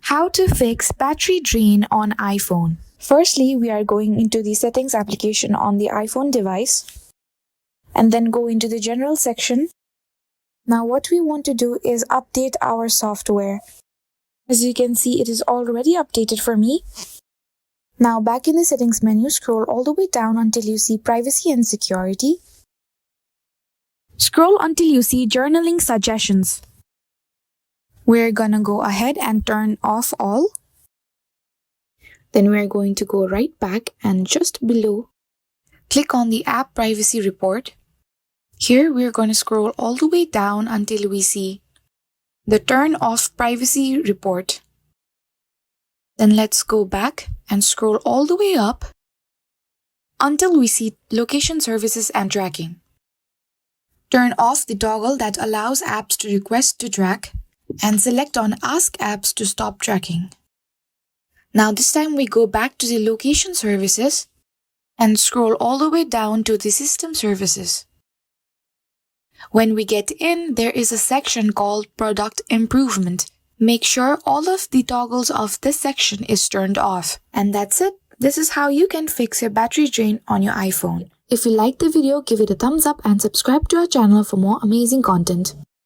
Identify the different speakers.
Speaker 1: How to fix battery drain on iPhone. Firstly, we are going into the settings application on the iPhone device and then go into the general section. Now what we want to do is update our software. As you can see, it is already updated for me. Now back in the settings menu, scroll all the way down until you see privacy and security. Scroll until you see journaling suggestions. We're gonna go ahead and turn off all. Then we're going to go right back and just below, click on the app privacy report. Here we're going to scroll all the way down until we see the turn off privacy report. Then let's go back and scroll all the way up until we see location services and tracking. Turn off the toggle that allows apps to request to track and select on Ask Apps to stop tracking. Now this time we go back to the location services and scroll all the way down to the system services. When we get in, there is a section called Product Improvement. Make sure all of the toggles of this section is turned off. And that's it. This is how you can fix your battery drain on your iPhone. If you liked the video, give it a thumbs up and subscribe to our channel for more amazing content.